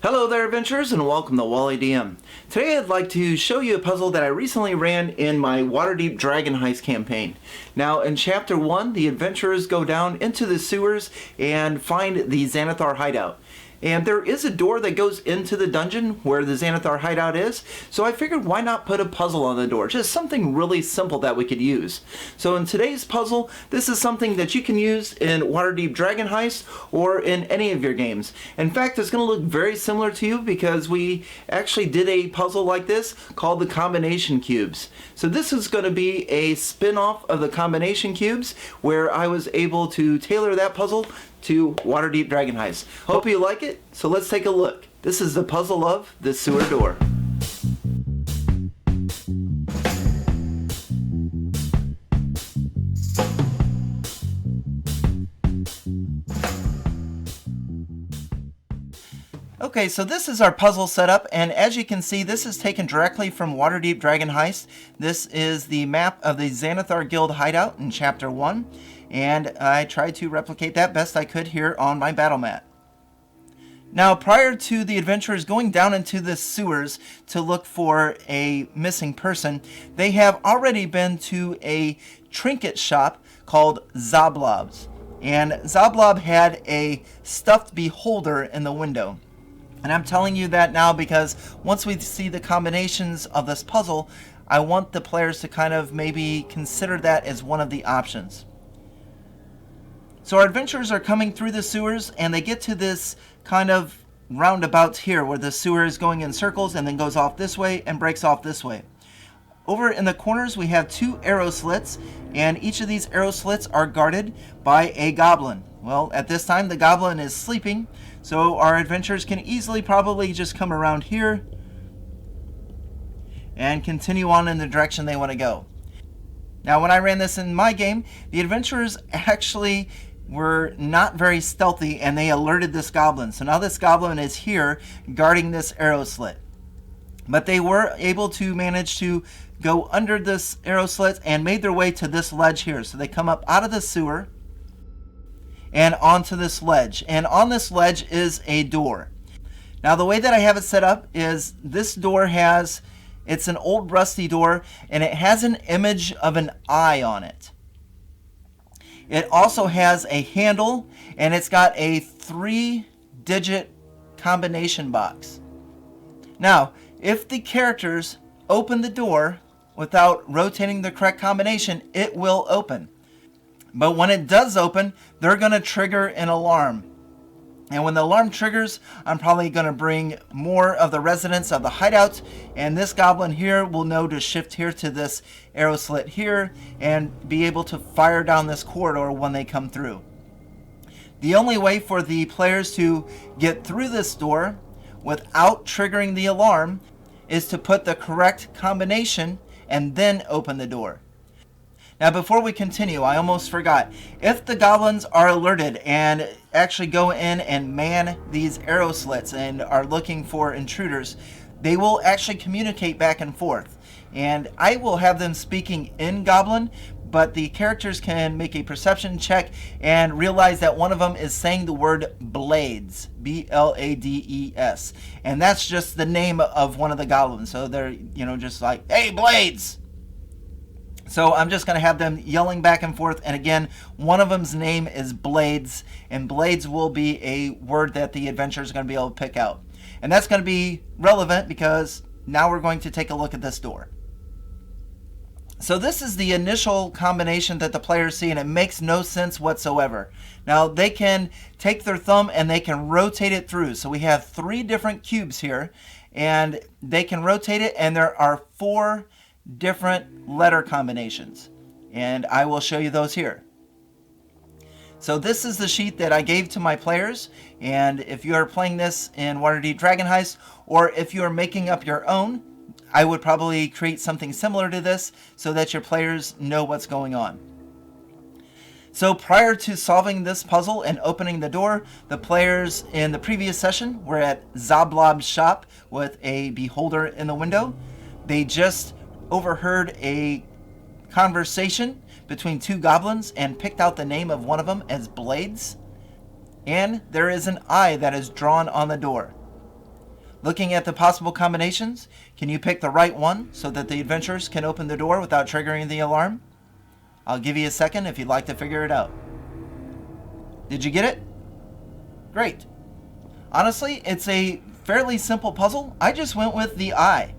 Hello there, adventurers, and welcome to Wally DM. Today I'd like to show you a puzzle that I recently ran in my Waterdeep Dragon Heist campaign. Now, in Chapter 1, the adventurers go down into the sewers and find the Xanathar hideout. And there is a door that goes into the dungeon where the Xanathar hideout is, so I figured why not put a puzzle on the door, just something really simple that we could use. So in today's puzzle, this is something that you can use in Waterdeep Dragon Heist or in any of your games. In fact, it's going to look very similar to you because we actually did a puzzle like this called the combination cubes. So this is going to be a spin-off of the combination cubes where I was able to tailor that puzzle to Waterdeep Dragon Heist. Hope you like it, so let's take a look. This is the puzzle of the sewer door. Okay, so this is our puzzle setup, and as you can see, this is taken directly from Waterdeep Dragon Heist. This is the map of the Xanathar Guild hideout in Chapter 1, and I tried to replicate that best I could here on my battle mat. Now, prior to the adventurers going down into the sewers to look for a missing person, they have already been to a trinket shop called Xoblob's, and Xoblob had a stuffed beholder in the window. And I'm telling you that now because once we see the combinations of this puzzle, I want the players to kind of maybe consider that as one of the options. So our adventurers are coming through the sewers and they get to this kind of roundabout here where the sewer is going in circles and then goes off this way and breaks off this way. Over in the corners we have two arrow slits, and each of these arrow slits are guarded by a goblin. Well, at this time the goblin is sleeping, so our adventurers can easily probably just come around here and continue on in the direction they want to go. Now, when I ran this in my game, the adventurers actually were not very stealthy and they alerted this goblin. So now this goblin is here guarding this arrow slit. But they were able to manage to go under this arrow slit and made their way to this ledge here. So they come up out of the sewer and onto this ledge. And on this ledge is a door. Now the way that I have it set up is this door it's an old rusty door and it has an image of an eye on it. It also has a handle and it's got a 3-digit combination box. Now, if the characters open the door without rotating the correct combination, it will open. But when it does open, they're going to trigger an alarm. And when the alarm triggers, I'm probably going to bring more of the residents of the hideout, and this goblin here will know to shift here to this arrow slit here and be able to fire down this corridor when they come through. The only way for the players to get through this door without triggering the alarm is to put the correct combination and then open the door. Now, before we continue, I almost forgot. If the goblins are alerted and actually go in and man these arrow slits and are looking for intruders, they will actually communicate back and forth. And I will have them speaking in Goblin, but the characters can make a perception check and realize that one of them is saying the word blades, B-L-A-D-E-S. And that's just the name of one of the goblins. So they're, just like, hey, blades! So I'm just going to have them yelling back and forth. And again, one of them's name is Blades. And Blades will be a word that the adventurers are going to be able to pick out. And that's going to be relevant because now we're going to take a look at this door. So this is the initial combination that the players see, and it makes no sense whatsoever. Now they can take their thumb and they can rotate it through. So we have 3 different cubes here, and they can rotate it, and there are 4 different letter combinations, and I will show you those here. So this is the sheet that I gave to my players, and if you are playing this in Waterdeep Dragon Heist, or if you are making up your own, I would probably create something similar to this so that your players know what's going on. So prior to solving this puzzle and opening the door, the players in the previous session were at Xoblob's shop with a beholder in the window. They just overheard a conversation between 2 goblins and picked out the name of one of them as Blades. And there is an eye that is drawn on the door. Looking at the possible combinations, can you pick the right one so that the adventurers can open the door without triggering the alarm? I'll give you a second if you'd like to figure it out. Did you get it? Great. Honestly, it's a fairly simple puzzle. I just went with the eye.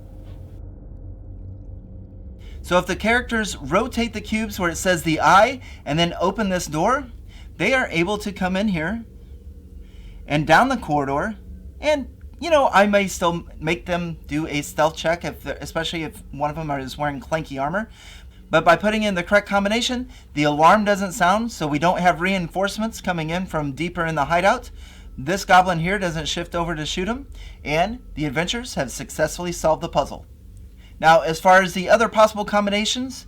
So if the characters rotate the cubes where it says the eye and then open this door, they are able to come in here and down the corridor, and I may still make them do a stealth check, especially if one of them is wearing clanky armor. But by putting in the correct combination, the alarm doesn't sound, so we don't have reinforcements coming in from deeper in the hideout. This goblin here doesn't shift over to shoot him, and the adventurers have successfully solved the puzzle. Now, as far as the other possible combinations,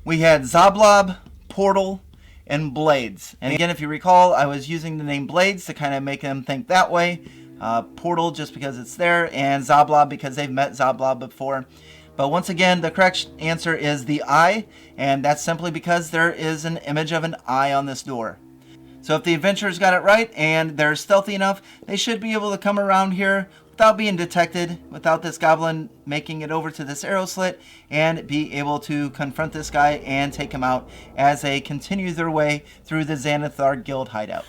we had Xoblob, Portal, and Blades. And again, if you recall, I was using the name Blades to kind of make them think that way. Portal just because it's there, and Xoblob because they've met Xoblob before. But once again, the correct answer is the eye, and that's simply because there is an image of an eye on this door. So if the adventurers got it right and they're stealthy enough, they should be able to come around here without being detected, without this goblin making it over to this arrow slit, and be able to confront this guy and take him out as they continue their way through the Xanathar Guild hideout.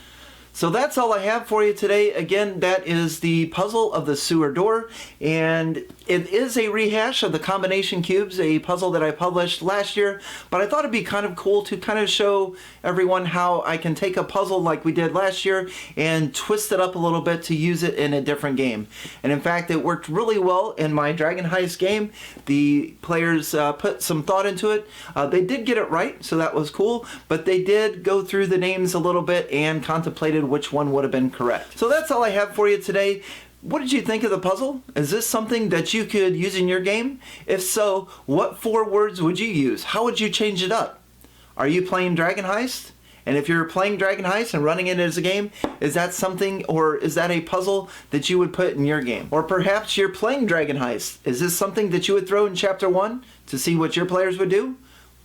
So that's all I have for you today. Again, that is the puzzle of the sewer door, and it is a rehash of the combination cubes, a puzzle that I published last year, but I thought it'd be kind of cool to kind of show everyone how I can take a puzzle like we did last year and twist it up a little bit to use it in a different game. And in fact, it worked really well in my Dragon Heist game. The players put some thought into it. They did get it right, so that was cool, but they did go through the names a little bit and contemplated which one would have been correct. So that's all I have for you today. What did you think of the puzzle? Is this something that you could use in your game? If so, what 4 words would you use? How would you change it up? Are you playing Dragon Heist? And if you're playing Dragon Heist and running it as a game, is that something, or is that a puzzle that you would put in your game? Or perhaps you're playing Dragon Heist. Is this something that you would throw in Chapter 1 to see what your players would do?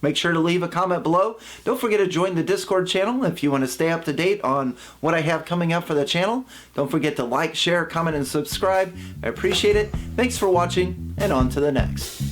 Make sure to leave a comment below. Don't forget to join the Discord channel if you want to stay up to date on what I have coming up for the channel. Don't forget to like, share, comment, and subscribe. I appreciate it. Thanks for watching, and on to the next.